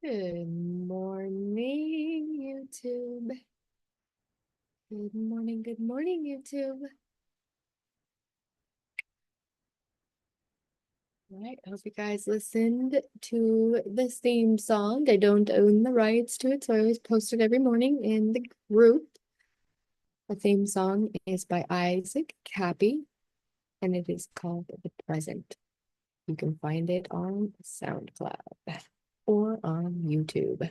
Good morning, YouTube. Good morning, YouTube. All right, I hope you guys listened to this theme song. I don't own the rights to it, so I always post it every morning in the group. The theme song is by Isaac Cappy, and it is called The Present. You can find it on SoundCloud or on YouTube.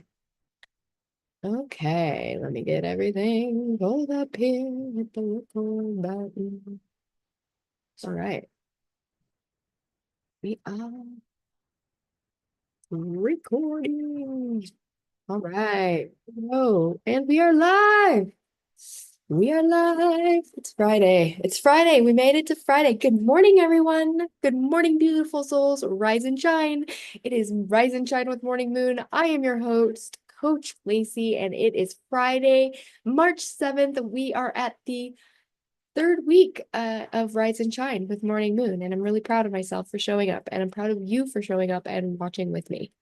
Okay, let me get everything pulled up here. Hit the record button. All right. We are recording. All right. Whoa. And we are live. We are live. It's Friday. It's Friday. We made it to Friday. Good morning, everyone. Good morning, beautiful souls. Rise and shine. It is Rise and Shine with Morning Moon. I am your host, Coach Lacy, and it is Friday, March 7th. We are at the third week of Rise and Shine with Morning Moon, and I'm really proud of myself for showing up, and I'm proud of you for showing up and watching with me.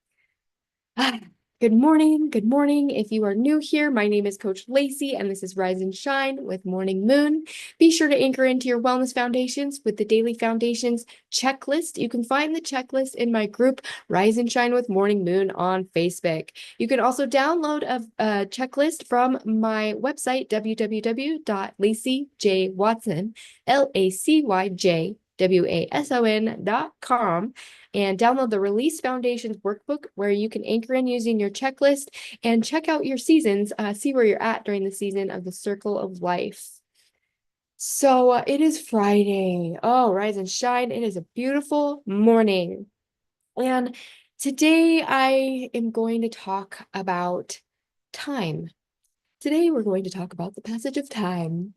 Good morning. Good morning. If you are new here, my name is Coach Lacy, and this is Rise and Shine with Morning Moon. Be sure to anchor into your wellness foundations with the Daily Foundations checklist. You can find the checklist in my group, Rise and Shine with Morning Moon, on Facebook. You can also download a checklist from my website, www.lacyjwatson, LacyJWASON.com, and download the Release Foundations workbook where you can anchor in using your checklist and check out your seasons, see where you're at during the season of the Circle of Life. So it is Friday. Oh, rise and shine. It is a beautiful morning. And today I am going to talk about time. Today we're going to talk about the passage of time.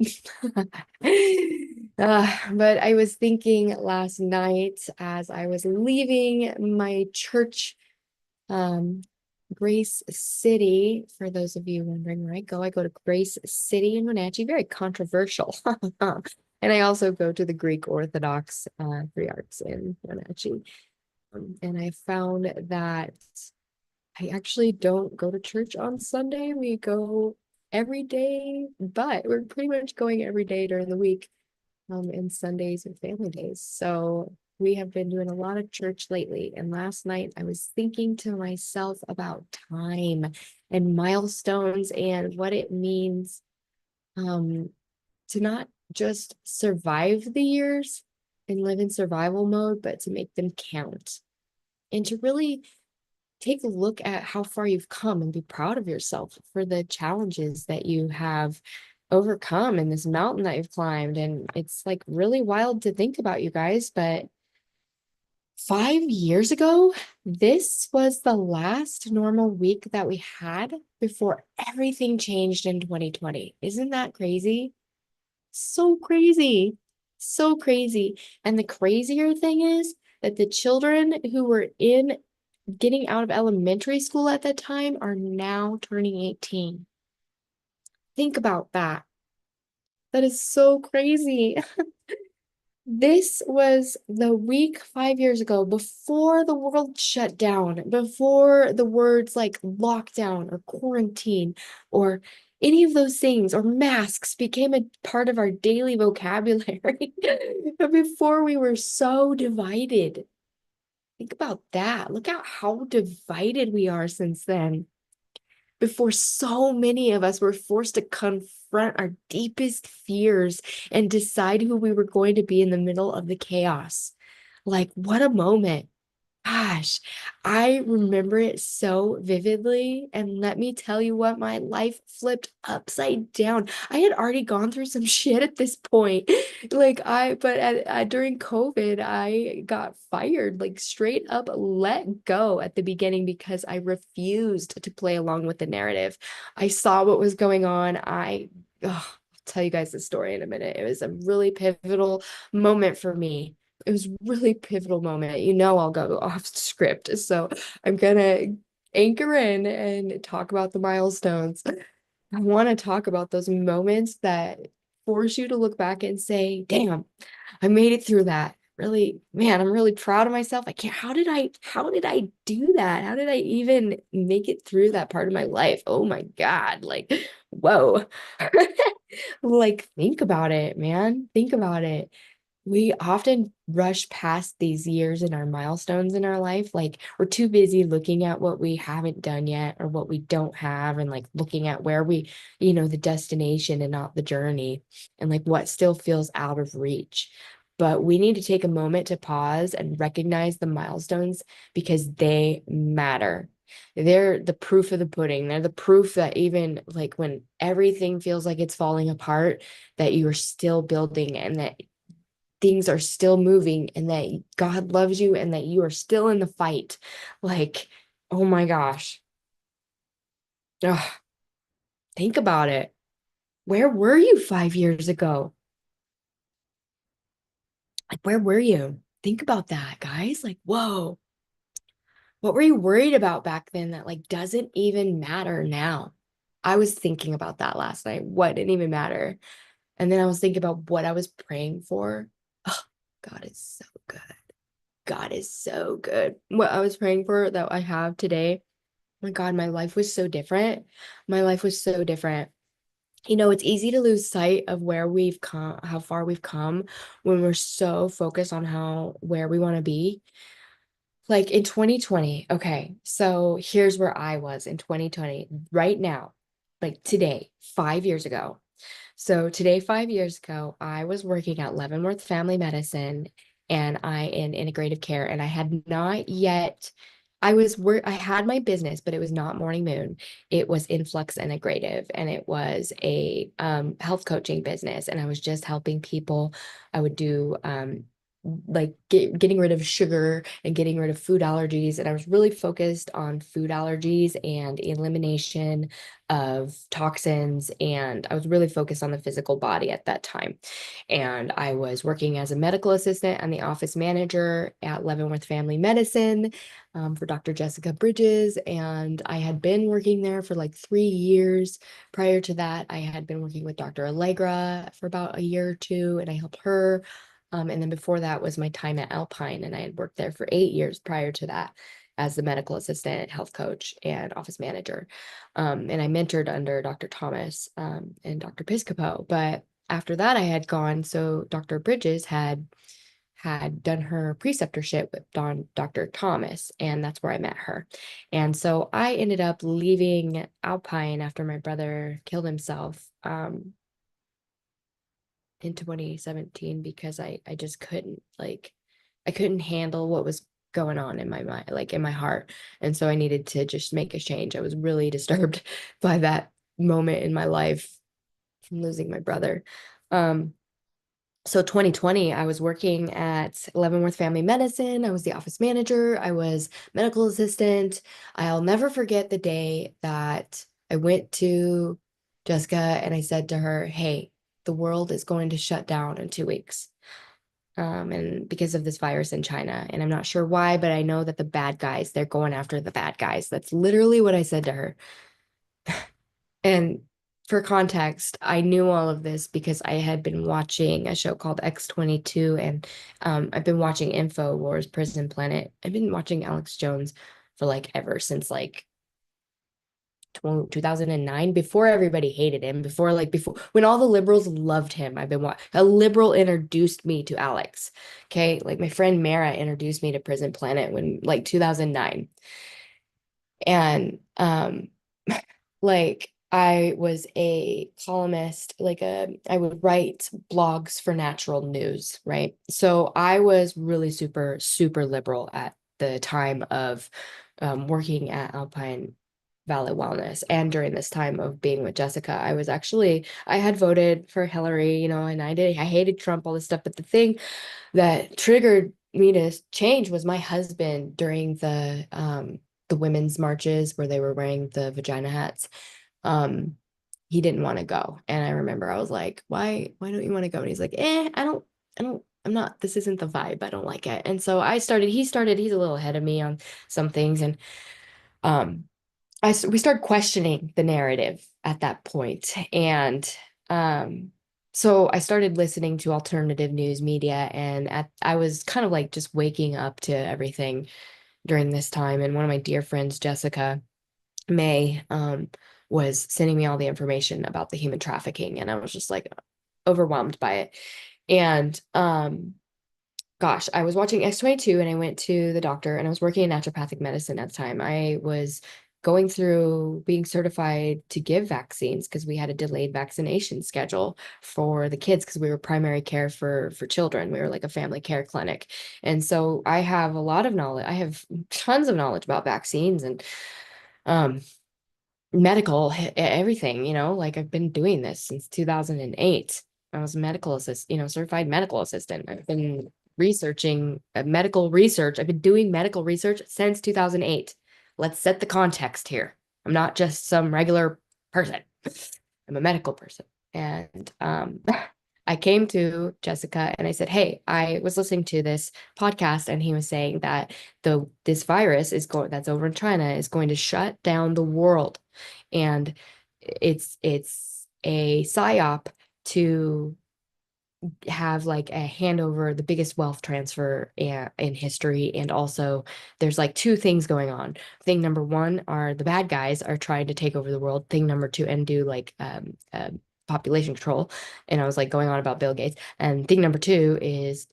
But I was thinking last night as I was leaving my church, Grace City. For those of you wondering where I go to Grace City in Wenatchee. Very controversial. And I also go to the Greek Orthodox Free Arts in Wenatchee. And I found that I actually don't go to church on Sunday. We go every day, but we're pretty much going every day during the week, and Sundays and family days. So we have been doing a lot of church lately. And last night I was thinking to myself about time and milestones and what it means to not just survive the years and live in survival mode, but to make them count and to really take a look at how far you've come and be proud of yourself for the challenges that you have overcome and this mountain that you've climbed. And it's like really wild to think about, you guys, but 5 years ago, this was the last normal week that we had before everything changed in 2020. Isn't that crazy? So crazy. So crazy. And the crazier thing is that the children who were getting out of elementary school at that time are now turning 18. Think about that. That is so crazy. This was the week 5 years ago, before the world shut down, before the words like lockdown or quarantine or any of those things or masks became a part of our daily vocabulary. Before we were so divided. Think about that. Look at how divided we are since then. Before so many of us were forced to confront our deepest fears and decide who we were going to be in the middle of the chaos. Like, what a moment. Gosh, I remember it so vividly. And let me tell you what, my life flipped upside down. I had already gone through some shit at this point. During COVID, I got fired, like straight up let go at the beginning because I refused to play along with the narrative. I saw what was going on. I'll tell you guys the story in a minute. It was a really pivotal moment for me. It was a really pivotal moment. You know, I'll go off script. So I'm gonna anchor in and talk about the milestones. I want to talk about those moments that force you to look back and say, damn, I made it through that. really, man, I'm really proud of myself. I can't, how did I do that? How did I even make it through that part of my life? Oh my God. Like, whoa. Like, think about it, man. Think about it. We often rush past these years and our milestones in our life. Like, we're too busy looking at what we haven't done yet or what we don't have, and like looking at where the destination and not the journey, and like what still feels out of reach. But we need to take a moment to pause and recognize the milestones because they matter. They're the proof of the pudding. They're the proof that even like when everything feels like it's falling apart, that you are still building and that things are still moving and that God loves you and that you are still in the fight. Like, oh my gosh. Ugh, think about it. Where were you 5 years ago? Like, where were you? Think about that, guys. Like, whoa, what were you worried about back then that like doesn't even matter now? I was thinking about that last night. What didn't even matter? And then I was thinking about what I was praying for. Oh, God is so good. God is so good. What I was praying for that I have today. Oh my God, my life was so different. My life was so different. It's easy to lose sight of where we've come, how far we've come when we're so focused on where we want to be. Like in 2020, okay, so here's where I was in 2020, right now, like today, 5 years ago. So today, 5 years ago, I was working at Leavenworth Family Medicine and I in integrative care, and I had not yet. I had my business, but it was not Morning Moon. It was Influx Integrative, and it was a health coaching business. And I was just helping people. I would do like getting rid of sugar and getting rid of food allergies. And I was really focused on food allergies and elimination of toxins. And I was really focused on the physical body at that time. And I was working as a medical assistant and the office manager at Leavenworth Family Medicine for Dr. Jessica Bridges. And I had been working there for like 3 years. Prior to that, I had been working with Dr. Allegra for about a year or two, and I helped her. And then before that was my time at Alpine, and I had worked there for 8 years prior to that as the medical assistant, health coach, and office manager. And I mentored under Dr. Thomas and Dr. Piscopo. But after that, I had gone, so Dr. Bridges had done her preceptorship with Dr. Thomas, and that's where I met her. And so I ended up leaving Alpine after my brother killed himself in 2017 because I just couldn't I couldn't handle what was going on in my mind, like in my heart. And so I needed to just make a change. I was really disturbed by that moment in my life from losing my brother. Um, so 2020, I was working at Leavenworth Family Medicine. I was the office manager. I was medical assistant. I'll never forget the day that I went to Jessica and I said to her, "Hey, the world is going to shut down in 2 weeks. And because of this virus in China. And I'm not sure why, but I know that the bad guys, they're going after the bad guys." That's literally what I said to her. And for context, I knew all of this because I had been watching a show called X-22, and I've been watching InfoWars Prison Planet. I've been watching Alex Jones for like ever since like 2009, before everybody hated him, before when all the liberals loved him. A liberal introduced me to Alex. Okay. Like my friend Mara introduced me to Prison Planet when like 2009. And like I was a columnist, I would write blogs for natural news, right? So I was really super, super liberal at the time of working at Alpine Valley Wellness. And during this time of being with Jessica, I had voted for Hillary, and I hated Trump, all this stuff. But the thing that triggered me to change was my husband during the women's marches where they were wearing the vagina hats. Um, he didn't want to go. And I remember I was like, why don't you want to go? And he's like, I'm not, this isn't the vibe. I don't like it. And so he's a little ahead of me on some things. And um, we started questioning the narrative at that point. And um, So I started listening to alternative news media, and I was kind of like just waking up to everything during this time. And one of my dear friends, Jessica May, was sending me all the information about the human trafficking, and I was just like overwhelmed by it. And gosh, I was watching X-22 and I went to the doctor and I was working in naturopathic medicine at the time. I was going through being certified to give vaccines because we had a delayed vaccination schedule for the kids because we were primary care for children. We were like a family care clinic. And so I have a lot of knowledge. I have tons of knowledge about vaccines and um medical everything, like I've been doing this since 2008. I was a medical assistant, certified medical assistant. I've been researching medical research. I've been doing medical research since 2008. Let's set the context here. I'm not just some regular person. I'm a medical person. And I came to Jessica and I said, "Hey, I was listening to this podcast and he was saying that this virus is going that's over in China is going to shut down the world, and it's a psyop to have like a handover, the biggest wealth transfer in history. And also, there's like two things going on. Thing number one are the bad guys are trying to take over the world. Thing number two, and do like population control." And I was like going on about Bill Gates. And thing number two is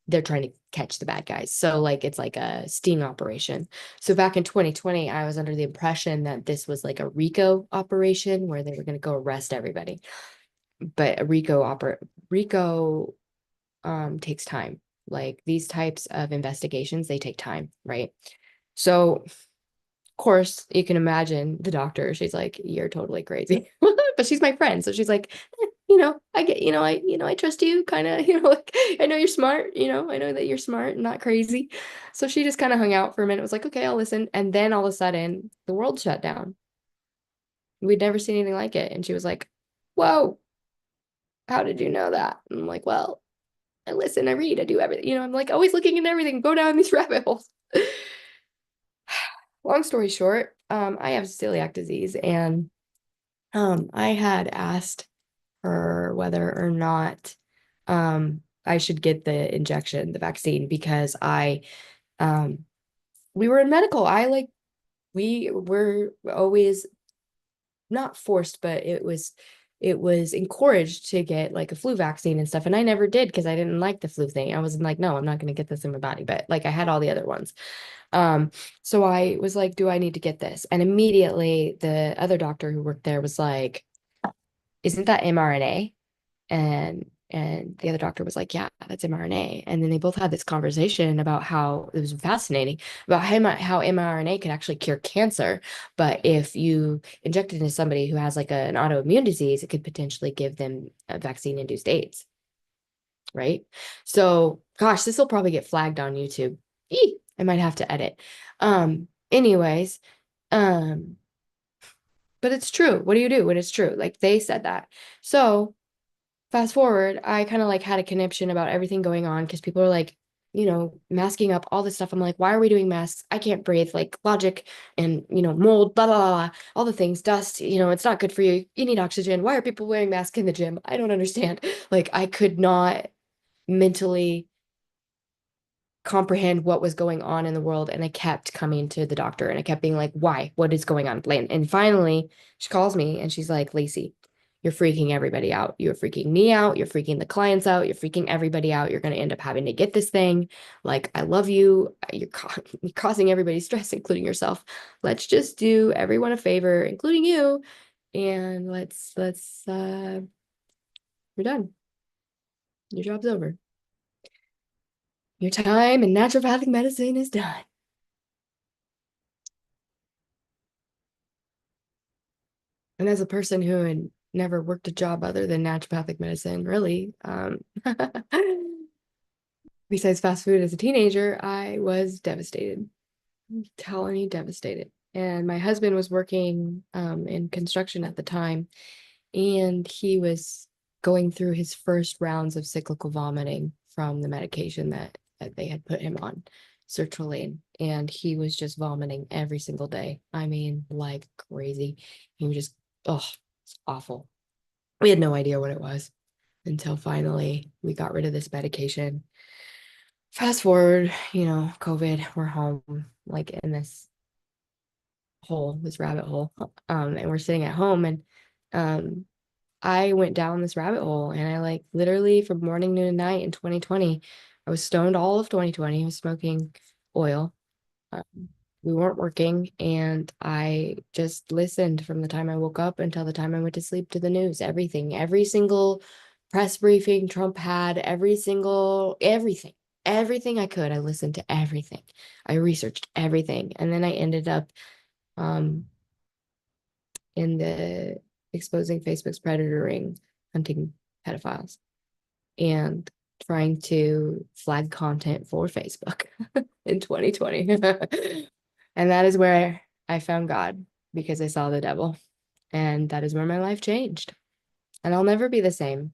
they're trying to catch the bad guys. So like it's like a sting operation. So back in 2020, I was under the impression that this was like a RICO operation where they were going to go arrest everybody. But a RICO takes time. Like these types of investigations, they take time, right? So of course you can imagine the doctor, she's like, "You're totally crazy." But she's my friend, so she's like, I get, I trust you, kind of, like I know you're smart, I know that you're smart and not crazy. So she just kind of hung out for a minute, was like, "Okay, I'll listen." And then all of a sudden the world shut down. We'd never seen anything like it. And she was like, "Whoa, how did you know that?" And I'm like, "Well, I listen, I read, I do everything." I'm like always looking into everything, go down these rabbit holes. Long story short, I have celiac disease, and I had asked her whether or not I should get the injection, the vaccine, because um we were in medical. We were always not forced, but it was encouraged to get like a flu vaccine and stuff. And I never did because I didn't like the flu thing. I was like, no, I'm not going to get this in my body. But like I had all the other ones. Um, so I was like, do I need to get this? And immediately the other doctor who worked there was like, "Isn't that mRNA?" And the other doctor was like, "Yeah, that's mRNA." And then they both had this conversation about how it was fascinating about how mRNA could actually cure cancer. But if you inject it into somebody who has like an autoimmune disease, it could potentially give them a vaccine-induced AIDS, right? So, gosh, this will probably get flagged on YouTube. I might have to edit. Anyways, um, but it's true. What do you do when it's true? Like they said that. So fast forward, I kind of like had a conniption about everything going on because people are like, masking up all this stuff. I'm like, why are we doing masks? I can't breathe. Like logic and, mold, blah, blah, blah, blah, all the things, dust, it's not good for you. You need oxygen. Why are people wearing masks in the gym? I don't understand. Like, I could not mentally comprehend what was going on in the world. And I kept coming to the doctor and I kept being like, "Why? What is going on?" And finally, she calls me and she's like, "Lacy, you're freaking everybody out. You're freaking me out. You're freaking the clients out. You're freaking everybody out. You're going to end up having to get this thing. Like, I love you. You're causing everybody stress, including yourself. Let's just do everyone a favor, including you. And you're done. Your job's over. Your time in naturopathic medicine is done." And as a person who had never worked a job other than naturopathic medicine, really, besides fast food as a teenager, I was devastated. I'm telling you, devastated. And my husband was working in construction at the time, and he was going through his first rounds of cyclical vomiting from the medication that they had put him on, sertraline, and he was just vomiting every single day. I mean, like crazy. He was just, oh, it's awful. We had no idea what it was until finally we got rid of this medication. Fast forward, COVID, we're home, like in this hole, this rabbit hole. And we're sitting at home and um I went down this rabbit hole and I like literally from morning, noon, and night in 2020, I was stoned all of 2020. I was smoking oil. Um, we weren't working, and I just listened from the time I woke up until the time I went to sleep to the news, everything, every single press briefing Trump had, everything I could. I listened to everything. I researched everything. And then I ended up um, in the exposing Facebook's predator ring, hunting pedophiles, and trying to flag content for Facebook in 2020. And that is where I found God because I saw the devil. And that is where my life changed. And I'll never be the same.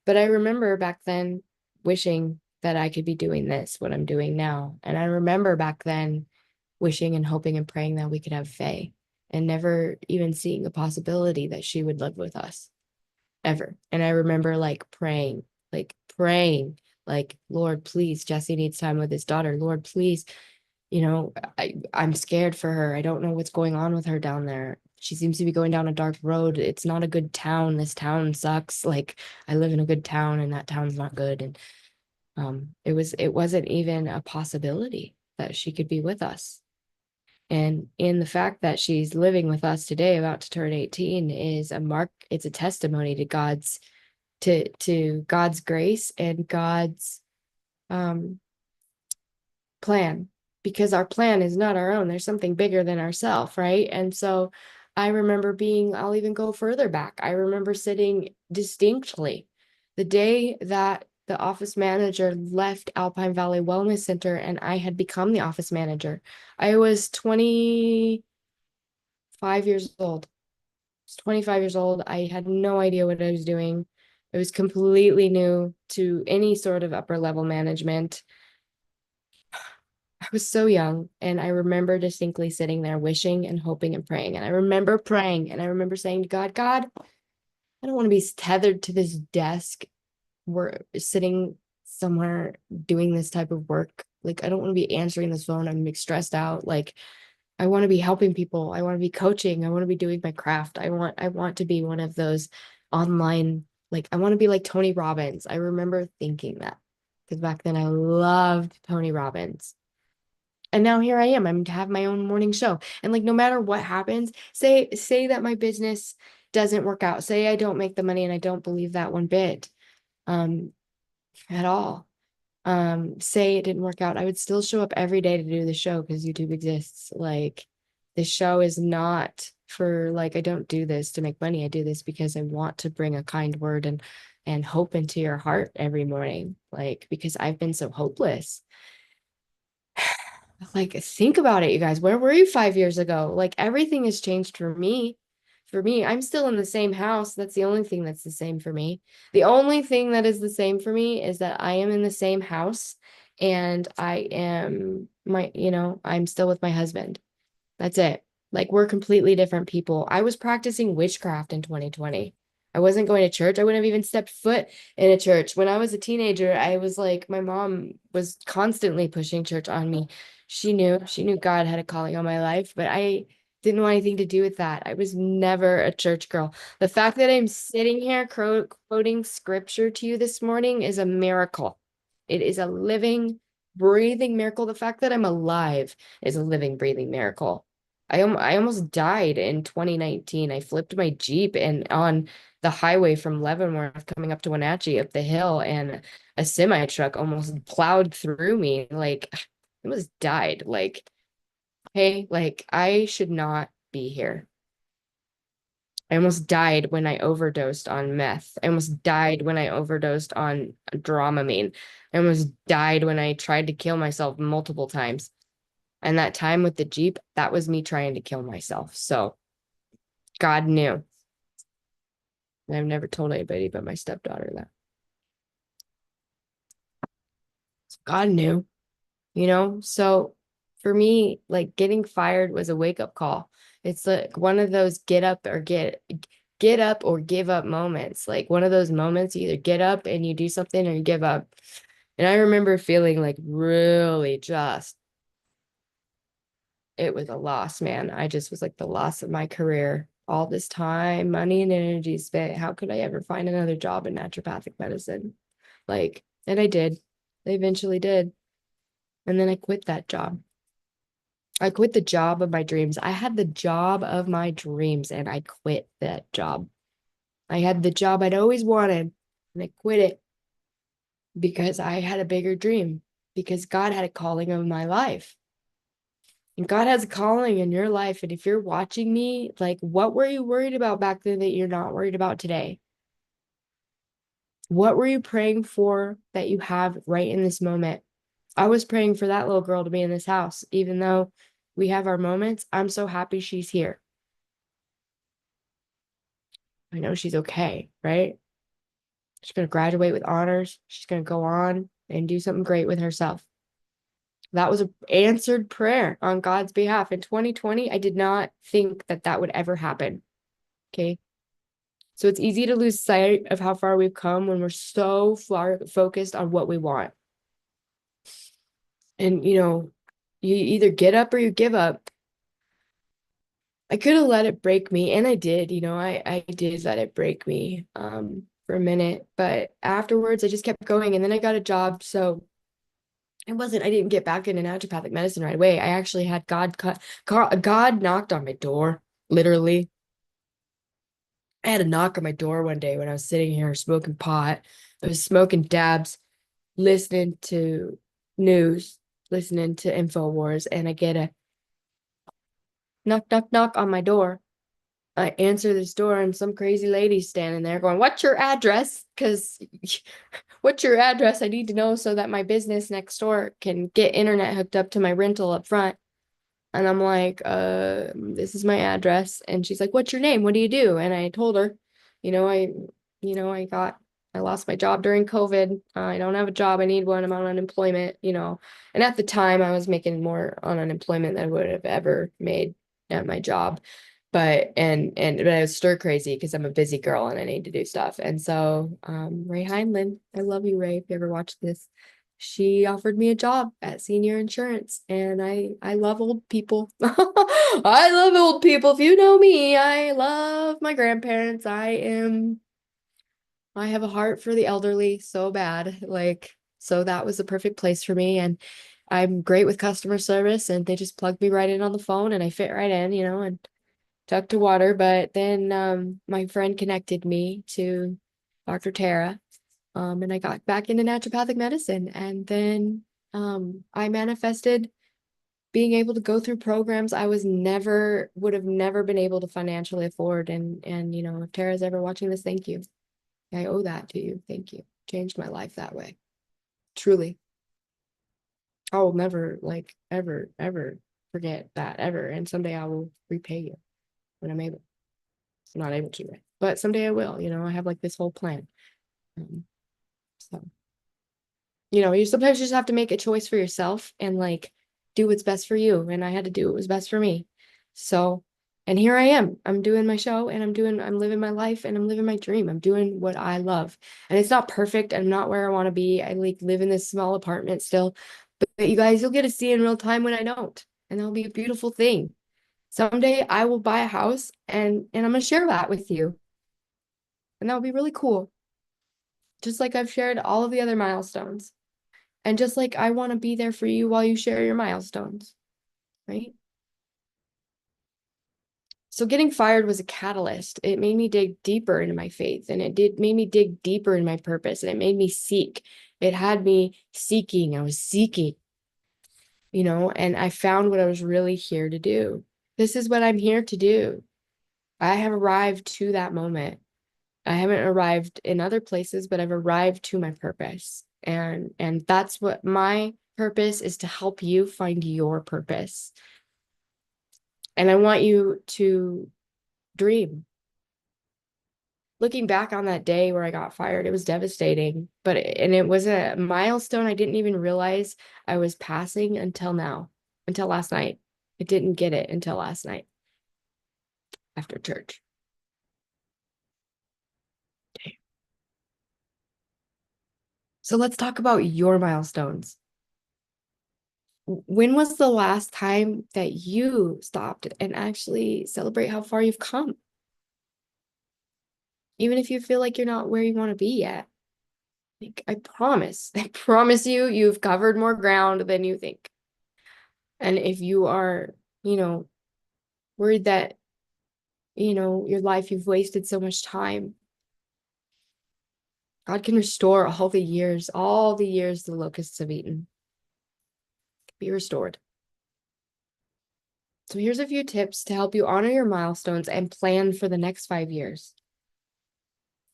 But I remember back then wishing that I could be doing this, what I'm doing now. And I remember back then wishing and hoping and praying that we could have Faye and never even seeing a possibility that she would live with us ever. And I remember praying, like, Lord, please, Jesse needs time with his daughter. Lord, please, I'm scared for her. I don't know what's going on with her down there. She seems to be going down a dark road. It's not a good town. This town sucks. Like, I live in a good town and that town's not good. And it wasn't even a possibility that she could be with us. And in the fact that she's living with us today, about to turn 18, is a mark, it's a testimony to God's grace and God's um plan, because our plan is not our own. There's something bigger than ourselves, right? And so I remember I'll even go further back. I remember sitting distinctly the day that the office manager left Alpine Valley Wellness Center and I had become the office manager. I was 25 years old. I was 25 years old. I had no idea what I was doing. I was completely new to any sort of upper level management. I was so young, and I remember distinctly sitting there wishing and hoping and praying. And I remember praying and I remember saying to God, God, I don't want to be tethered to this desk. We're sitting somewhere doing this type of work. Like, I don't want to be answering this phone. I'm stressed out. Like, I want to be helping people. I want to be coaching. I want to be doing my craft. I want to be one of those online, like, I want to be like Tony Robbins. I remember thinking that because back then I loved Tony Robbins. And now here I am. I'm to have my own morning show. And like no matter what happens, say that my business doesn't work out. Say I don't make the money, and I don't believe that one bit um at all. Say it didn't work out. I would still show up every day to do the show because YouTube exists. Like, this show is not for, like, I don't do this to make money. I do this because I want to bring a kind word and hope into your heart every morning. Like, because I've been so hopeless. Like, think about it, you guys. Where were you 5 years ago? Like, everything has changed for me. For me, I'm still in the same house. That's the only thing that's the same for me. The only thing that is the same for me is that I am in the same house and I'm still with my husband. That's it. Like, we're completely different people. I was practicing witchcraft in 2020. I wasn't going to church. I wouldn't have even stepped foot in a church. When I was a teenager, I was like, my mom was constantly pushing church on me. She knew God had a calling on my life, but I didn't want anything to do with that. I was never a church girl. The fact that I'm sitting here quoting scripture to you this morning is a miracle. It is a living, breathing miracle. The fact that I'm alive is a living, breathing miracle. I almost died in 2019. I flipped my Jeep and on the highway from Leavenworth coming up to Wenatchee up the hill, and a semi truck almost plowed through me. Like, I almost died. Like, hey, like, I should not be here. I almost died when I overdosed on meth. I almost died when I overdosed on Dramamine. I almost died when I tried to kill myself multiple times. And that time with the Jeep, that was me trying to kill myself. So God knew. And I've never told anybody but my stepdaughter that. God knew, So for me, like, getting fired was a wake up call. It's like one of those get up or get up or give up moments. Like one of those moments, you either get up and you do something or you give up. And I remember feeling like really just, it was a loss, man. I just was like the loss of my career. All this time, money, and energy spent. How could I ever find another job in naturopathic medicine? Like, and I did. I eventually did. And then I quit that job. I quit the job of my dreams. I had the job of my dreams and I quit that job. I had the job I'd always wanted and I quit it because I had a bigger dream, because God had a calling of my life. And God has a calling in your life. And if you're watching me, like, what were you worried about back then that you're not worried about today? What were you praying for that you have right in this moment? I was praying for that little girl to be in this house, even though we have our moments. I'm so happy she's here. I know she's okay, right? She's going to graduate with honors. She's going to go on and do something great with herself. That was an answered prayer on God's behalf. In 2020, I did not think that that would ever happen. Okay. So it's easy to lose sight of how far we've come when we're so far focused on what we want. And, you either get up or you give up. I could have let it break me, and I did, I did let it break me for a minute, but afterwards I just kept going, and then I got a job. So I didn't get back into naturopathic medicine right away. I actually had God knocked on my door, literally. I had a knock on my door one day when I was sitting here smoking pot. I was smoking dabs, listening to news, listening to InfoWars, and I get a knock, knock, knock on my door. I answer this door and some crazy lady standing there going, "What's your address? Because what's your address? I need to know so that my business next door can get internet hooked up to my rental up front." And I'm like, this is my address. And she's like, "What's your name? What do you do?" And I told her, you know, I, I lost my job during COVID. I don't have a job. I need one. I'm on unemployment. And at the time I was making more on unemployment than I would have ever made at my job. But I was stir crazy because I'm a busy girl and I need to do stuff. And so Ray Heinlein, I love you, Ray, if you ever watch this. She offered me a job at Senior Insurance, and I love old people. I love old people. If you know me, I love my grandparents. I have a heart for the elderly so bad. Like, so that was the perfect place for me. And I'm great with customer service, and they just plugged me right in on the phone and I fit right in, and duck to water. But then my friend connected me to Dr. Tara, and I got back into naturopathic medicine. And then I manifested being able to go through programs I would have never been able to financially afford. And if Tara's ever watching this, thank you. I owe that to you. Thank you. Changed my life that way. Truly. I will never, like, ever, ever forget that ever. And someday I will repay you when I'm able. I'm not able to, right? But someday I will. I have like this whole plan. So, you sometimes just have to make a choice for yourself and like do what's best for you. And I had to do what was best for me. So, and here I am. I'm doing my show and I'm living my life and I'm living my dream. I'm doing what I love. And it's not perfect. I'm not where I want to be. I like live in this small apartment still. But you guys, you'll get to see in real time when I don't. And that'll be a beautiful thing. Someday I will buy a house and I'm gonna share that with you. And that would be really cool. Just like I've shared all of the other milestones. And just like I want to be there for you while you share your milestones, right? So getting fired was a catalyst. It made me dig deeper into my faith, and made me dig deeper in my purpose, and it made me seek. It had me seeking. I was seeking, and I found what I was really here to do. This is what I'm here to do. I have arrived to that moment. I haven't arrived in other places, but I've arrived to my purpose. And that's what my purpose is, to help you find your purpose. And I want you to dream. Looking back on that day where I got fired, it was devastating, and it was a milestone I didn't even realize I was passing until now, until last night. I didn't get it until last night after church. So let's talk about your milestones. When was the last time that you stopped and actually celebrate how far you've come? Even if you feel like you're not where you want to be yet. Like, I promise you, you've covered more ground than you think. And if you are, you know, worried that, your life, you've wasted so much time, God can restore all the years the locusts have eaten, be restored. So here's a few tips to help you honor your milestones and plan for the next 5 years.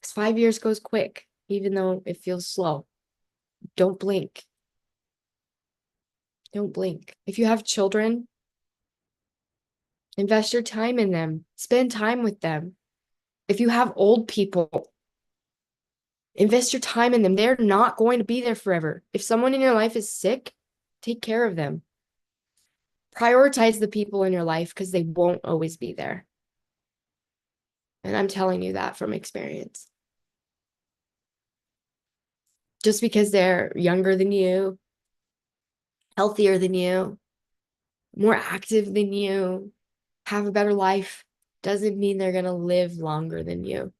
Because 5 years goes quick, even though it feels slow. Don't blink. Don't blink. If you have children, invest your time in them. Spend time with them. If you have old people, invest your time in them. They're not going to be there forever. If someone in your life is sick, take care of them. Prioritize the people in your life because they won't always be there. And I'm telling you that from experience. Just because they're younger than you, healthier than you, more active than you, have a better life, doesn't mean they're going to live longer than you.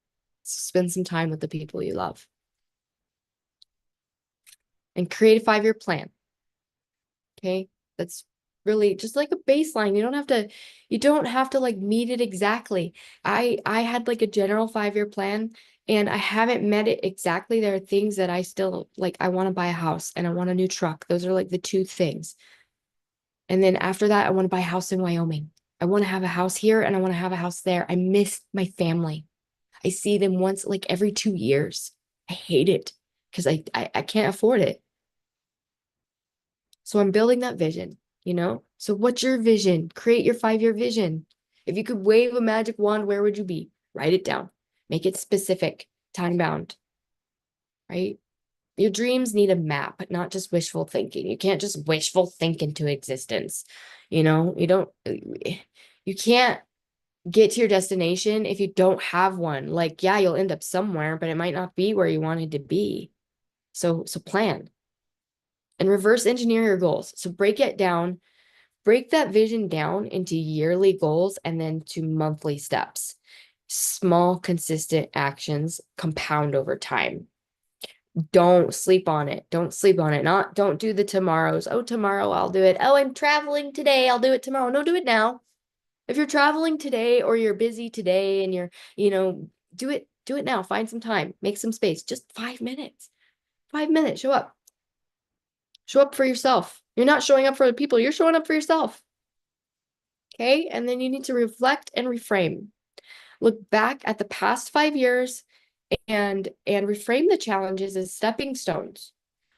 Spend some time with the people you love. And create a 5-year plan. Okay? That's really just like a baseline. You don't have to like meet it exactly. I had like a general 5-year plan and I haven't met it exactly. There are things that I still like. I want to buy a house and I want a new truck. Those are like the two things. And then after that, I want to buy a house in Wyoming. I want to have a house here and I want to have a house there. I miss my family. I see them once like every 2 years. I hate it because I can't afford it. So I'm building that vision. So what's your vision? Create your 5-year vision. If you could wave a magic wand, where would you be? Write it down. Make it specific, time bound, right? Your dreams need a map, not just wishful thinking. You can't just wishful think into existence. You can't get to your destination if you don't have one. Like, yeah, you'll end up somewhere, but it might not be where you wanted to be. So plan and reverse engineer your goals. So break that vision down into yearly goals and then to monthly steps. Small, consistent actions compound over time. Don't sleep on it. Don't sleep on it. Don't do the tomorrows. Oh, tomorrow I'll do it. Oh, I'm traveling today. I'll do it tomorrow. No, do it now. If you're traveling today or you're busy today and do it now. Find some time. Make some space. Just 5 minutes. 5 minutes. Show up. Show up for yourself. You're not showing up for other people. You're showing up for yourself. Okay? And then you need to reflect and reframe. Look back at the past 5 years and reframe the challenges as stepping stones.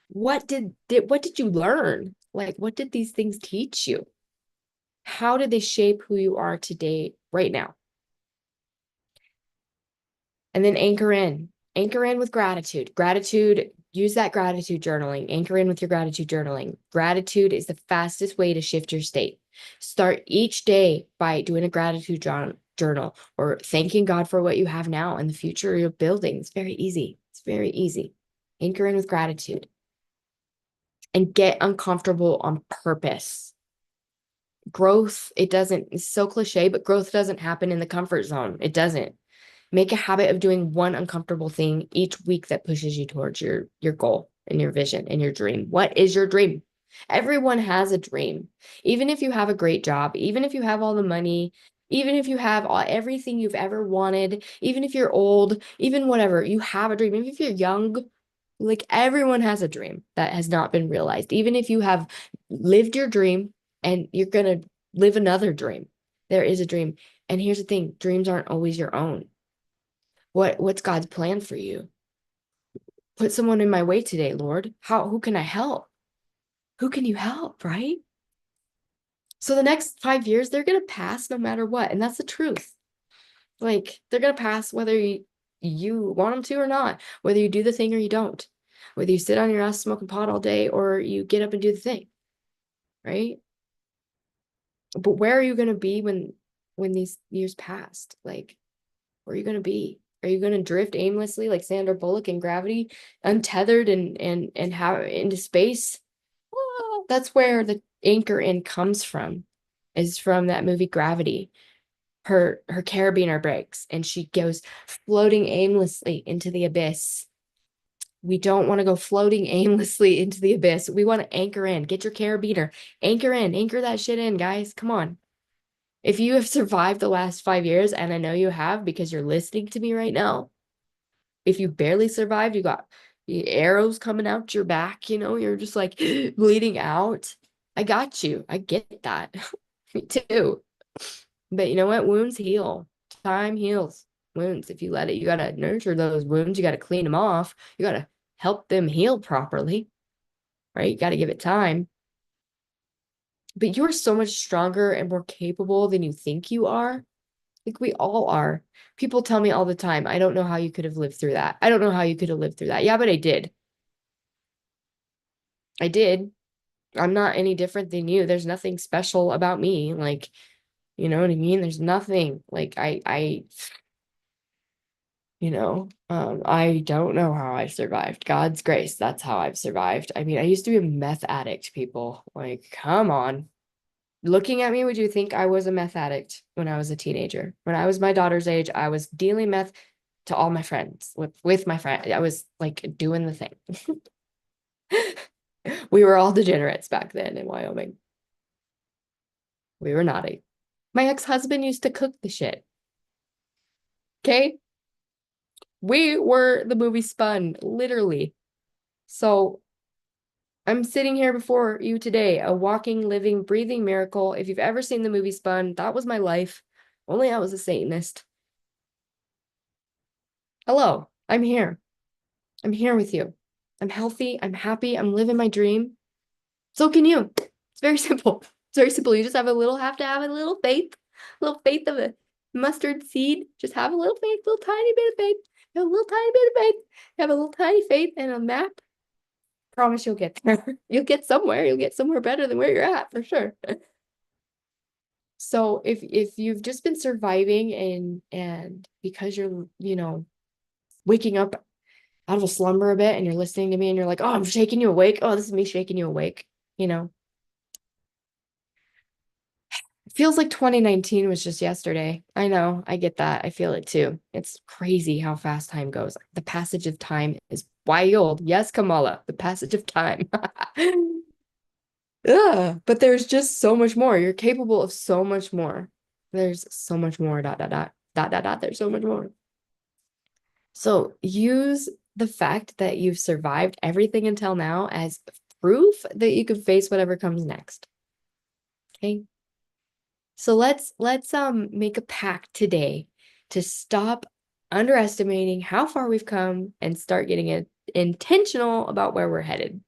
What did you learn? Like, what did these things teach you? How did they shape who you are today, right now? And then anchor in with gratitude. Use that gratitude journaling. Anchor in with your gratitude journaling. Gratitude is the fastest way to shift your state. Start each day by doing a gratitude journal or thanking God for what you have now and the future you're building. It's very easy. Anchor in with gratitude and get uncomfortable on purpose. It's so cliche, but growth doesn't happen in the comfort zone. It doesn't. Make a habit of doing one uncomfortable thing each week that pushes you towards your goal and your vision and your dream. What is your dream? Everyone has a dream. Even if you have a great job, even if you have all the money, even if you have everything you've ever wanted, even if you're old, even whatever, you have a dream. Even if you're young, like everyone has a dream that has not been realized. Even if you have lived your dream and you're going to live another dream, there is a dream. And here's the thing, dreams aren't always your own. What's God's plan for you? Put someone in my way today, Lord. Who can I help? Who can you help, right? So the next 5 years, they're going to pass no matter what. And that's the truth. Like, they're going to pass whether you want them to or not, whether you do the thing or you don't, whether you sit on your ass smoking pot all day or you get up and do the thing, right? But where are you going to be when these years passed? Like, where are you going to be? Are you gonna drift aimlessly like Sandra Bullock in Gravity, untethered and have into space? Well, that's where the anchor in comes from, is from that movie Gravity. Her carabiner breaks and she goes floating aimlessly into the abyss. We don't want to go floating aimlessly into the abyss. We want to anchor in. Get your carabiner. Anchor in. Anchor that shit in, guys. Come on. If you have survived the last 5 years, and I know you have because you're listening to me right now, if you barely survived, you got arrows coming out your back, you're just like bleeding out. I got you. I get that. Me too. But you know what? Wounds heal. Time heals wounds. If you let it, you got to nurture those wounds. You got to clean them off. You got to help them heal properly, right? You got to give it time. But you're so much stronger and more capable than you think you are. Like we all are. People tell me all the time, I don't know how you could have lived through that. I don't know how you could have lived through that. Yeah, but I did. I did. I'm not any different than you. There's nothing special about me. Like, you know what I mean? There's nothing like I don't know how I survived. God's grace. That's how I've survived. I mean, I used to be a meth addict, people. Like, come on. Looking at me, would you think I was a meth addict when I was a teenager? When I was my daughter's age, I was dealing meth to all my friends with my friend. I was like doing the thing. We were all degenerates back then in Wyoming. We were naughty. My ex-husband used to cook the shit. Okay? We were the movie Spun, literally. So I'm sitting here before you today, a walking, living, breathing miracle. If you've ever seen the movie Spun, that was my life. Only I was a Satanist. Hello, I'm here. I'm here with you. I'm healthy. I'm happy. I'm living my dream. So can you. It's very simple. It's very simple. You just have to have a little faith of a mustard seed. Just have a little faith, little tiny bit of faith. You have a little tiny bit of faith. You have a little tiny faith and a map. Promise you'll get there. You'll get somewhere. You'll get somewhere better than where you're at for sure. So if you've just been surviving and because you're, waking up out of a slumber a bit and you're listening to me and you're like, oh, I'm shaking you awake. Oh, this is me shaking you awake. It feels like 2019 was just yesterday. I know, I get that. I feel it too. It's crazy how fast time goes. The passage of time is wild. Yes, Kamala, the passage of time. Ugh, but there's just so much more. You're capable of so much more. There's so much more. Dot, dot, dot, dot, dot, dot. There's so much more. So use the fact that you've survived everything until now as proof that you can face whatever comes next. Okay. So let's make a pact today to stop underestimating how far we've come and start getting intentional about where we're headed.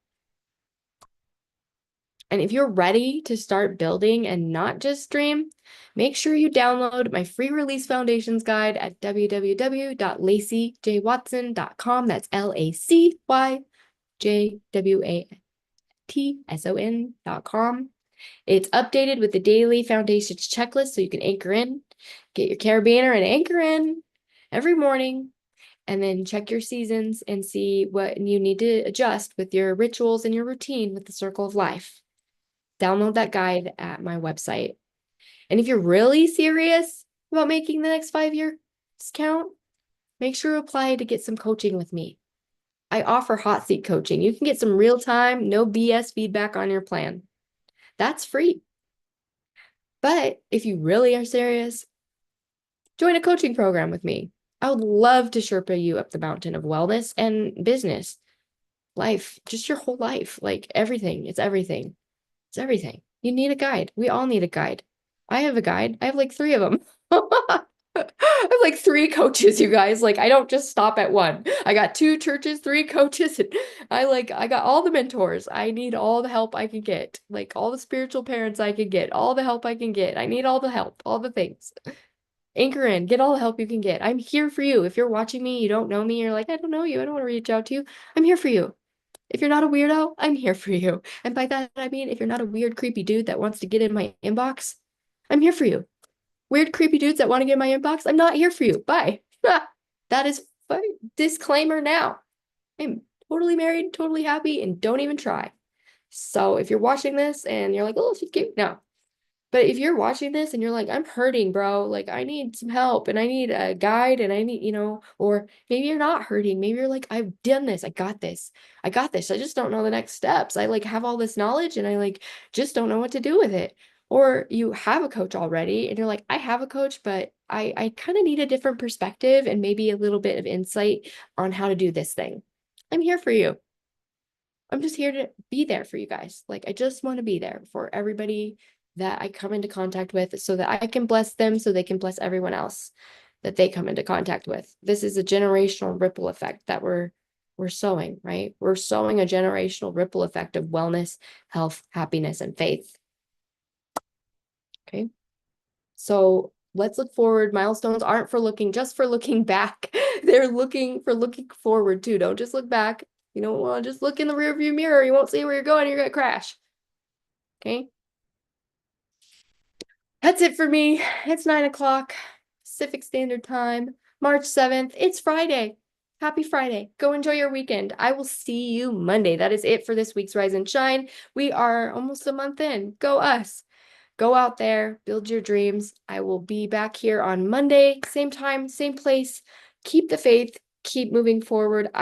And if you're ready to start building and not just dream, make sure you download my free release foundations guide at www.lacyjwatson.com. That's LACYJWATSON.com. It's updated with the daily foundations checklist so you can anchor in, get your carabiner and anchor in every morning, and then check your seasons and see what you need to adjust with your rituals and your routine with the circle of life. Download that guide at my website. And if you're really serious about making the next 5 years count, make sure to apply to get some coaching with me. I offer hot seat coaching. You can get some real time, no BS feedback on your plan. That's free. But if you really are serious, join a coaching program with me. I would love to Sherpa you up the mountain of wellness and business, life, just your whole life, like everything. It's everything. It's everything. You need a guide. We all need a guide. I have a guide. I have like 3 of them. I have like 3 coaches, you guys. Like I don't just stop at one. I got 2 churches, 3 coaches. And I got all the mentors. I need all the help I can get. Like all the spiritual parents I can get, all the help I can get. I need all the help, all the things. Anchor in, get all the help you can get. I'm here for you. If you're watching me, you don't know me, you're like, I don't know you. I don't want to reach out to you. I'm here for you. If you're not a weirdo, I'm here for you. And by that, I mean, if you're not a weird, creepy dude that wants to get in my inbox, I'm here for you. Weird, creepy dudes that want to get in my inbox, I'm not here for you. Bye. That is disclaimer now. I'm totally married, totally happy, and don't even try. So if you're watching this and you're like, oh, she's cute. No. But if you're watching this and you're like, I'm hurting, bro, like I need some help and I need a guide and I need, or maybe you're not hurting. Maybe you're like, I've done this. I got this. I got this. I just don't know the next steps. I like have all this knowledge and I like just don't know what to do with it. Or you have a coach already and you're like, I have a coach, but I kind of need a different perspective and maybe a little bit of insight on how to do this thing. I'm here for you. I'm just here to be there for you guys. Like, I just want to be there for everybody that I come into contact with so that I can bless them so they can bless everyone else that they come into contact with. This is a generational ripple effect that we're sowing, right? We're sowing a generational ripple effect of wellness, health, happiness, and faith. Okay. So let's look forward. Milestones aren't for looking, just for looking back. They're looking for looking forward too. Don't just look back. You don't want to just look in the rearview mirror. You won't see where you're going. You're going to crash. Okay. That's it for me. It's 9 o'clock Pacific Standard Time, March 7th. It's Friday. Happy Friday. Go enjoy your weekend. I will see you Monday. That is it for this week's Rise and Shine. We are almost a month in. Go us. Go out there, build your dreams. I will be back here on Monday, same time, same place. Keep the faith, keep moving forward.